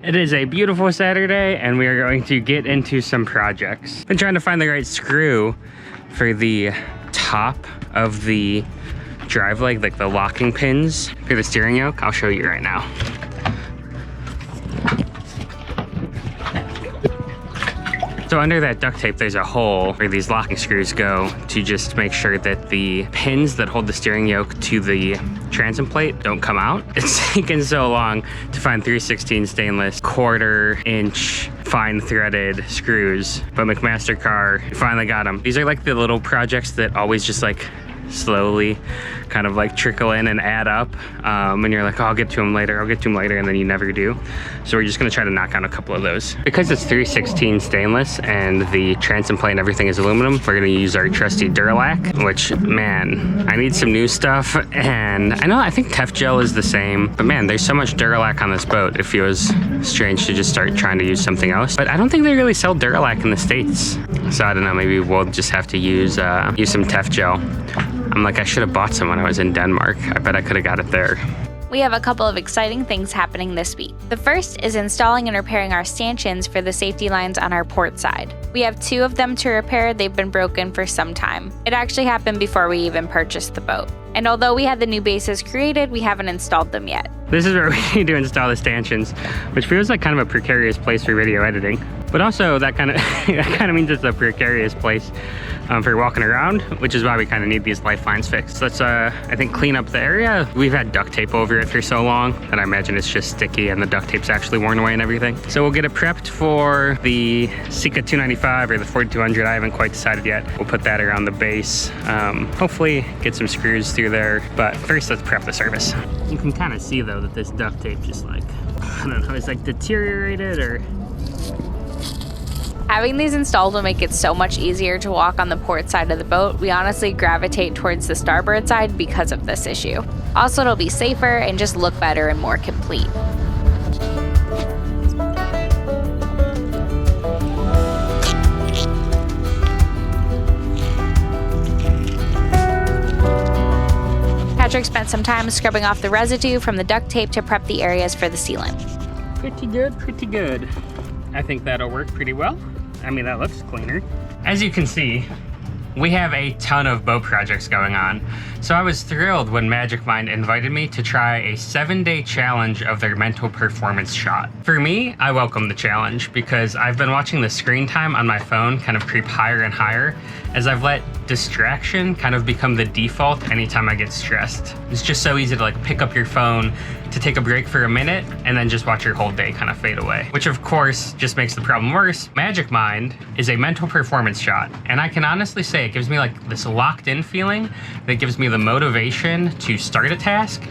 It is a beautiful Saturday and we are going to get into some projects. Been trying to find the right screw for the top of the drive leg, like the locking pins for the steering yoke. I'll show you right now. So under that duct tape, there's a hole where these locking screws go to just make sure that the pins that hold the steering yoke to the transom plate don't come out. It's taken so long to find 3/16 stainless 1/4 inch fine threaded screws, but McMaster-Carr finally got them. These are like the little projects that always just like slowly kind of like trickle in and add up, and you're like, oh, I'll get to them later, and then you never do. So we're just gonna try to knock out a couple of those. Because it's 3/16 stainless and the transom plate and everything is aluminum, we're gonna use our trusty Duralac, which, man, I need some new stuff. And I think Tef Gel is the same, but man, there's so much Duralac on this boat, it feels strange to just start trying to use something else. But I don't think they really sell Duralac in the States. So I don't know, maybe we'll just have to use some Tef Gel. I'm like, I should have bought some when I was in Denmark. I bet I could have got it there. We have a couple of exciting things happening this week. The first is installing and repairing our stanchions for the safety lines on our port side. We have 2 of them to repair. They've been broken for some time. It actually happened before we even purchased the boat. And although we had the new bases created, we haven't installed them yet. This is where we need to install the stanchions, which feels like kind of a precarious place for video editing. But also that kind of means it's a precarious place for walking around, which is why we kind of need these lifelines fixed. Let's, I think, clean up the area. We've had duct tape over it for so long that I imagine it's just sticky and the duct tape's actually worn away and everything. So we'll get it prepped for the Sika 295 or the 4200. I haven't quite decided yet. We'll put that around the base. Hopefully get some screws through there. But first, let's prep the surface. You can kind of see though that this duct tape just like, I don't know, it's like deteriorated or... Having these installed will make it so much easier to walk on the port side of the boat. We honestly gravitate towards the starboard side because of this issue. Also, it'll be safer and just look better and more complete. Patrick spent some time scrubbing off the residue from the duct tape to prep the areas for the sealant. Pretty good, pretty good. I think that'll work pretty well. I mean, that looks cleaner. As you can see, we have a ton of boat projects going on. So I was thrilled when Magic Mind invited me to try a 7-day challenge of their mental performance shot. For me, I welcome the challenge because I've been watching the screen time on my phone kind of creep higher and higher as I've let distraction kind of become the default anytime I get stressed. It's just so easy to like pick up your phone, to take a break for a minute, and then just watch your whole day kind of fade away. Which of course just makes the problem worse. Magic Mind is a mental performance shot, and I can honestly say it gives me like this locked in feeling that gives me the motivation to start a task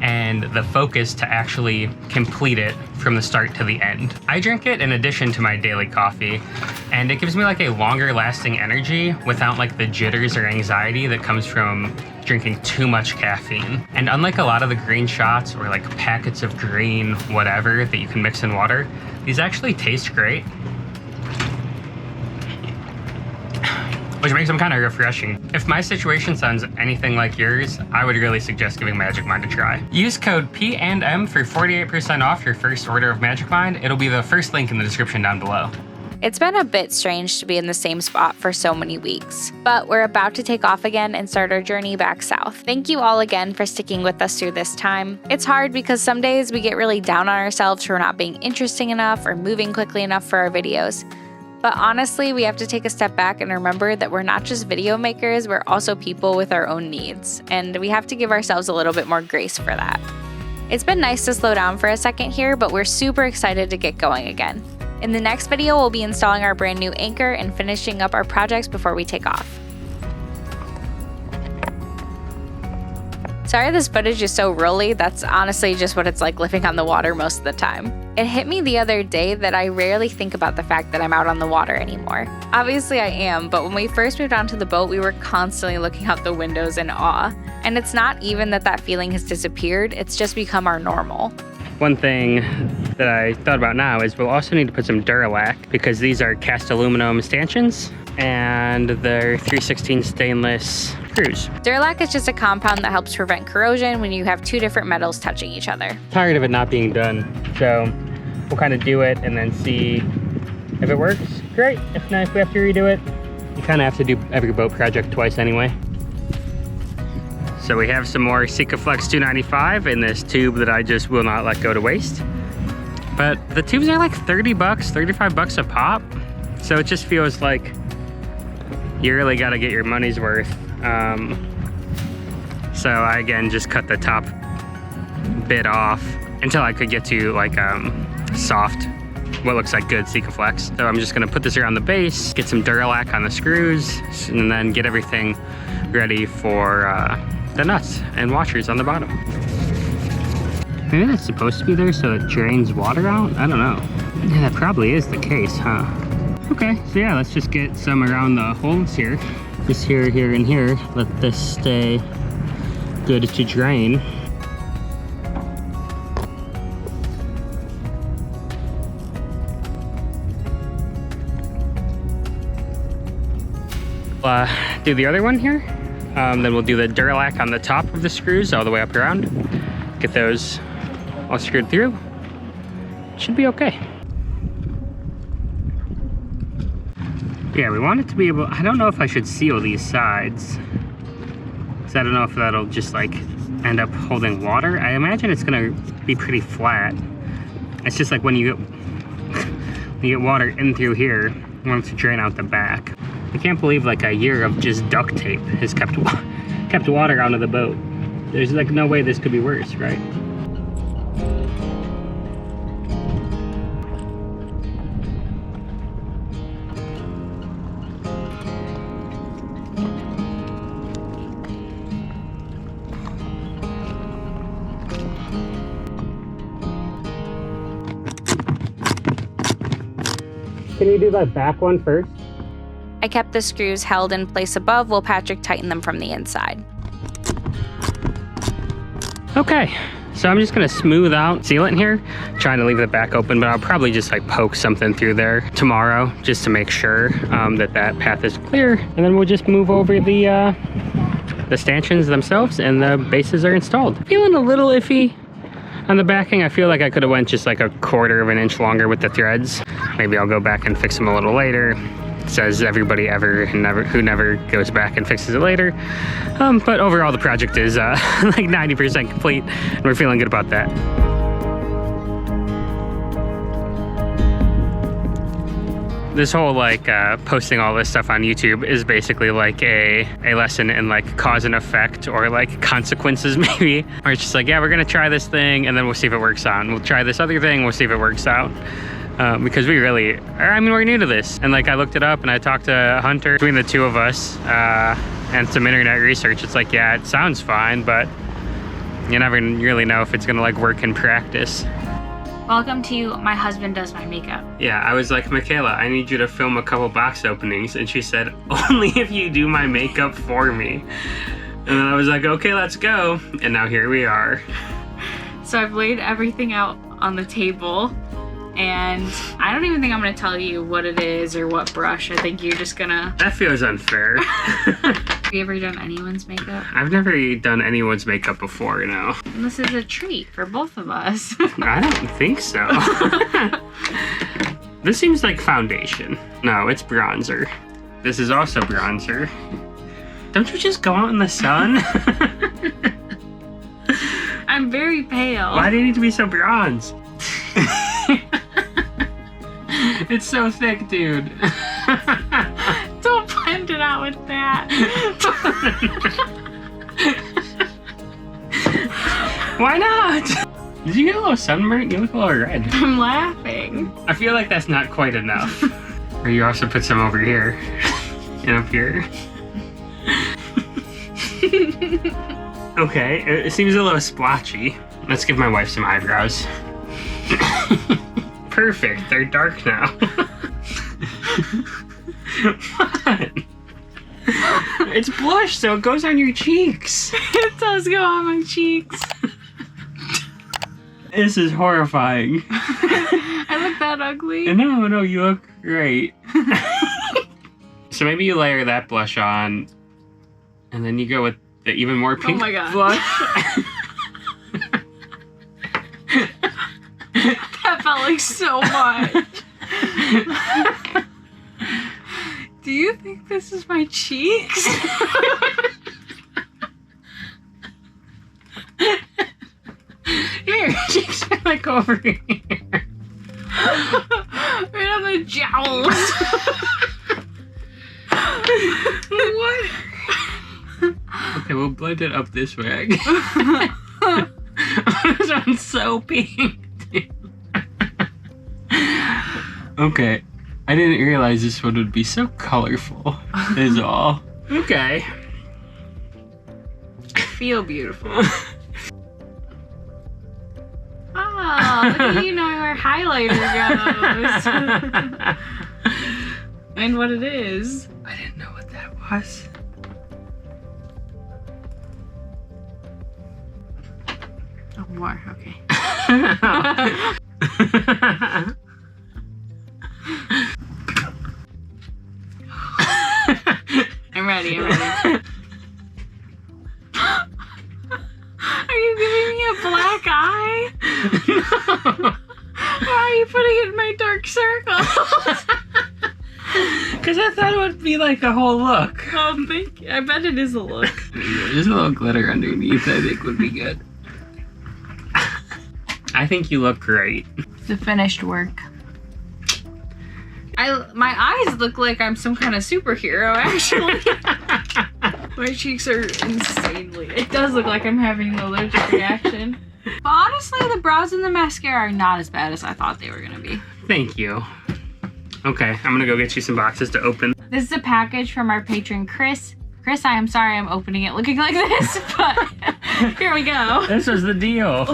and the focus to actually complete it from the start to the end. I drink it in addition to my daily coffee, and it gives me like a longer lasting energy without like the jitters or anxiety that comes from drinking too much caffeine. And unlike a lot of the green shots or like packets of green whatever that you can mix in water, these actually taste great, which makes them kind of refreshing. If my situation sounds anything like yours, I would really suggest giving Magic Mind a try. Use code P&M for 48% off your first order of Magic Mind. It'll be the first link in the description down below. It's been a bit strange to be in the same spot for so many weeks, but we're about to take off again and start our journey back south. Thank you all again for sticking with us through this time. It's hard because some days we get really down on ourselves for not being interesting enough or moving quickly enough for our videos. But honestly, we have to take a step back and remember that we're not just video makers, we're also people with our own needs, and we have to give ourselves a little bit more grace for that. It's been nice to slow down for a second here, but we're super excited to get going again. In the next video, we'll be installing our brand new anchor and finishing up our projects before we take off. Sorry this footage is so rolly, that's honestly just what it's like living on the water most of the time. It hit me the other day that I rarely think about the fact that I'm out on the water anymore. Obviously I am, but when we first moved onto the boat, we were constantly looking out the windows in awe. And it's not even that that feeling has disappeared, it's just become our normal. One thing that I thought about now is we'll also need to put some Duralac because these are cast aluminum stanchions and they're 3/16 stainless screws. Duralac is just a compound that helps prevent corrosion when you have 2 different metals touching each other. Tired of it not being done, so we'll kind of do it and then see if it works. Great. If not, if we have to redo it, you kind of have to do every boat project twice anyway. So we have some more Sikaflex 295 in this tube that I just will not let go to waste. But the tubes are like 30 bucks, 35 bucks a pop. So it just feels like you really got to get your money's worth. So I again just cut the top bit off until I could get to like soft, what looks like good Sikaflex. So I'm just gonna put this around the base, get some Duralac on the screws, and then get everything ready for the nuts and washers on the bottom. Maybe that's supposed to be there so it drains water out? I don't know. Yeah, that probably is the case, huh? Okay, so yeah, let's just get some around the holes here. Just here, here, and here. Let this stay good to drain. Do the other one here. Then we'll do the Duralac on the top of the screws all the way up around. Get those all screwed through. Should be okay. Yeah, we want it to be able, I don't know if I should seal these sides. Because I don't know if that'll just like end up holding water. I imagine it's gonna be pretty flat. It's just like when you get water in through here, you want it to drain out the back. I can't believe like a year of just duct tape has kept water out of the boat. There's like no way this could be worse, right? Can you do that back one first? I kept the screws held in place above while Patrick tightened them from the inside. Okay, so I'm just gonna smooth out sealant here, trying to leave the back open, but I'll probably just like poke something through there tomorrow just to make sure that that path is clear. And then we'll just move over the stanchions themselves and the bases are installed. Feeling a little iffy on the backing. I feel like I could have went just like a 1/4 of an inch longer with the threads. Maybe I'll go back and fix them a little later. Says everybody ever who never goes back and fixes it later. But overall the project is like 90% complete and we're feeling good about that. This whole like posting all this stuff on YouTube is basically like a lesson in like cause and effect or like consequences maybe. Or it's just like, yeah, we're gonna try this thing and then we'll see if it works out. And we'll try this other thing, we'll see if it works out. Because we really, I mean, we're new to this. And like I looked it up and I talked to Hunter. Between the two of us and some internet research, it's like, yeah, it sounds fine, but you never really know if it's gonna like work in practice. Welcome to My Husband Does My Makeup. Yeah, I was like, Michaela, I need you to film a couple box openings. And she said, only if you do my makeup for me. And then I was like, okay, let's go. And now here we are. So I've laid everything out on the table. And I don't even think I'm gonna tell you what it is or what brush. I think you're just gonna... That feels unfair. Have you ever done anyone's makeup? I've never done anyone's makeup before, you know. And this is a treat for both of us. I don't think so. This seems like foundation. No, it's bronzer. This is also bronzer. Don't you just go out in the sun? I'm very pale. Why do you need to be so bronze? It's so thick, dude. Don't blend it out with that. Why not? Did you get a little sunburnt? You look a little red. I'm laughing. I feel like that's not quite enough. Or you also put some over here and up here. Okay, it seems a little splotchy. Let's give my wife some eyebrows. Perfect, they're dark now. What? It's blush, so it goes on your cheeks. It does go on my cheeks. This is horrifying. I look that ugly? No, you look great. So maybe you layer that blush on, and then you go with the even more pink blush. That felt like so much. Do you think this is my cheeks? Here, cheeks are like over here. Right on the jowls. What? Okay, we'll blend it up this way. This one's so pink. Okay, I didn't realize this one would be so colorful, is all. Okay. I feel beautiful. Oh, look at you knowing where highlighter goes. And what it is. I didn't know what that was. Oh, more, okay. I'm ready. Are you giving me a black eye? No. Why are you putting it in my dark circles? Because I thought it would be like a whole look. Oh, thank you. I bet it is a look. There's a little glitter underneath, I think would be good. I think you look great. The finished work. My eyes look like I'm some kind of superhero, actually. My cheeks are insanely. It does look like I'm having an allergic reaction. But honestly, the brows and the mascara are not as bad as I thought they were gonna be. Thank you. Okay, I'm gonna go get you some boxes to open. This is a package from our patron, Chris. Chris, I am sorry I'm opening it looking like this, but here we go. This was the deal.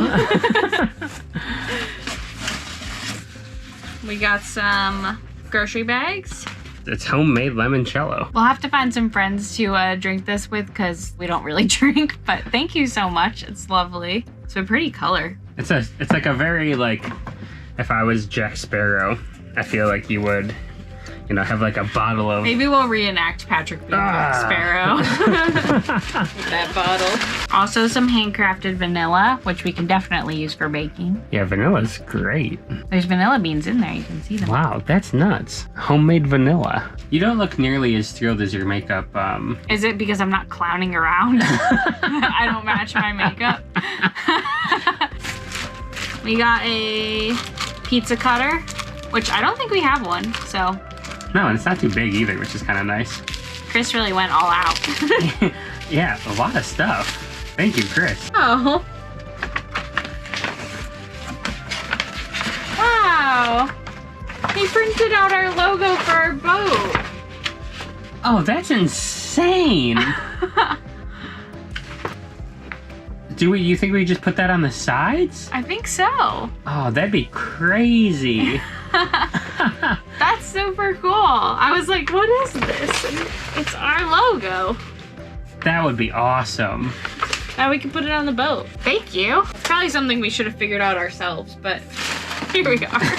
We got some grocery bags. It's homemade limoncello. We'll have to find some friends to drink this with because we don't really drink, but thank you so much. It's lovely. It's a pretty color. It's like a very, like, if I was Jack Sparrow, I feel like you would, you know, have like a bottle of... Maybe we'll reenact Patrick being Jack Sparrow. With that bottle. Also some handcrafted vanilla, which we can definitely use for baking. Yeah, vanilla's great. There's vanilla beans in there, you can see them. Wow, that's nuts. Homemade vanilla. You don't look nearly as thrilled as your makeup, Is it because I'm not clowning around? I don't match my makeup. We got a pizza cutter, which I don't think we have one, so. No, and it's not too big either, which is kind of nice. Chris really went all out. Yeah, a lot of stuff. Thank you, Chris. Oh. Wow. He printed out our logo for our boat. Oh, that's insane. You think we just put that on the sides? I think so. Oh, that'd be crazy. That's super cool. I was like, what is this? And it's our logo. That would be awesome. Now we can put it on the boat. Thank you. Probably something we should have figured out ourselves, but here we are.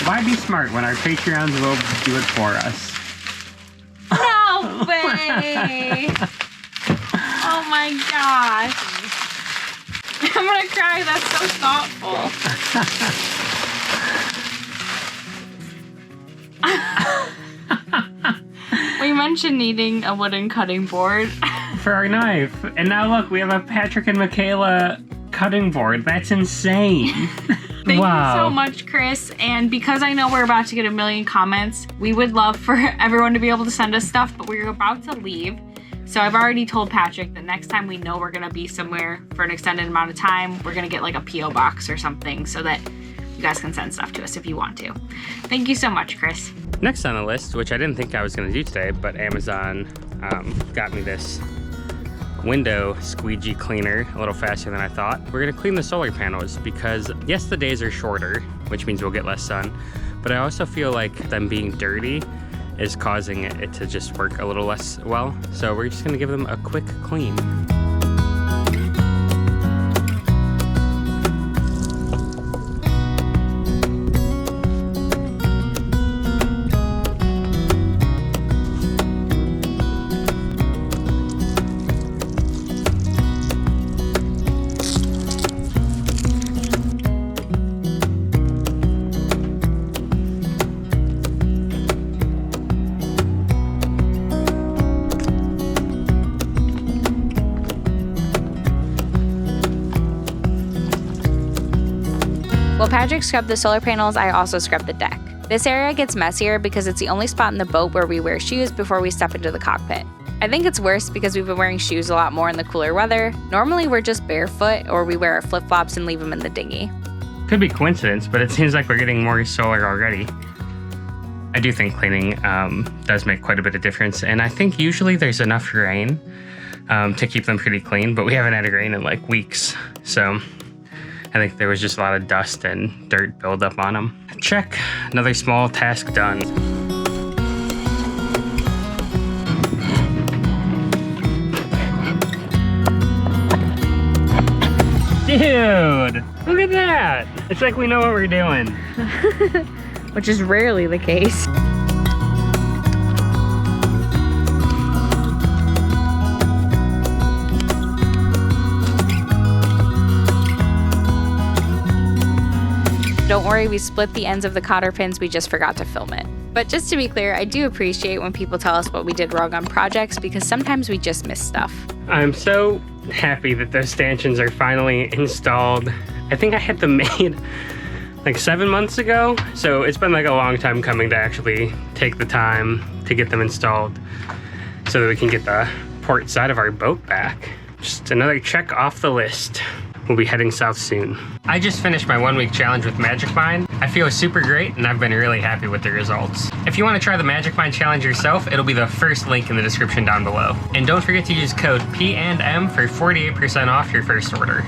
Why be smart when our Patreons will do it for us? No way. Oh my gosh. I'm gonna cry. That's so thoughtful. We mentioned needing a wooden cutting board. For our knife. And now look, we have a Patrick and Michaela cutting board. That's insane. Thank you so much, Chris. And because I know we're about to get a million comments, we would love for everyone to be able to send us stuff, but we're about to leave. So I've already told Patrick that next time we know we're gonna be somewhere for an extended amount of time, we're gonna get like a P.O. box or something so that you guys can send stuff to us if you want to. Thank you so much, Chris. Next on the list, which I didn't think I was going to do today, but Amazon got me this window squeegee cleaner a little faster than I thought. We're going to clean the solar panels because, yes, the days are shorter, which means we'll get less sun, but I also feel like them being dirty is causing it to just work a little less well. So we're just going to give them a quick clean. While Patrick scrubbed the solar panels, I also scrubbed the deck. This area gets messier because it's the only spot in the boat where we wear shoes before we step into the cockpit. I think it's worse because we've been wearing shoes a lot more in the cooler weather. Normally we're just barefoot or we wear our flip-flops and leave them in the dinghy. Could be coincidence, but it seems like we're getting more solar already. I do think cleaning does make quite a bit of difference, and I think usually there's enough rain to keep them pretty clean, but we haven't had rain in like weeks, so I think there was just a lot of dust and dirt buildup on them. Check, another small task done. Dude, look at that. It's like we know what we're doing. Which is rarely the case. Don't worry, we split the ends of the cotter pins, we just forgot to film it. But just to be clear, I do appreciate when people tell us what we did wrong on projects because sometimes we just miss stuff. I'm so happy that those stanchions are finally installed. I think I had them made like 7 months ago, so it's been like a long time coming to actually take the time to get them installed so that we can get the port side of our boat back. Just another check off the list. We'll be heading south soon. I just finished my 1-week challenge with Magic Mind. I feel super great and I've been really happy with the results. If you want to try the Magic Mind challenge yourself, it'll be the first link in the description down below. And don't forget to use code P&M for 48% off your first order.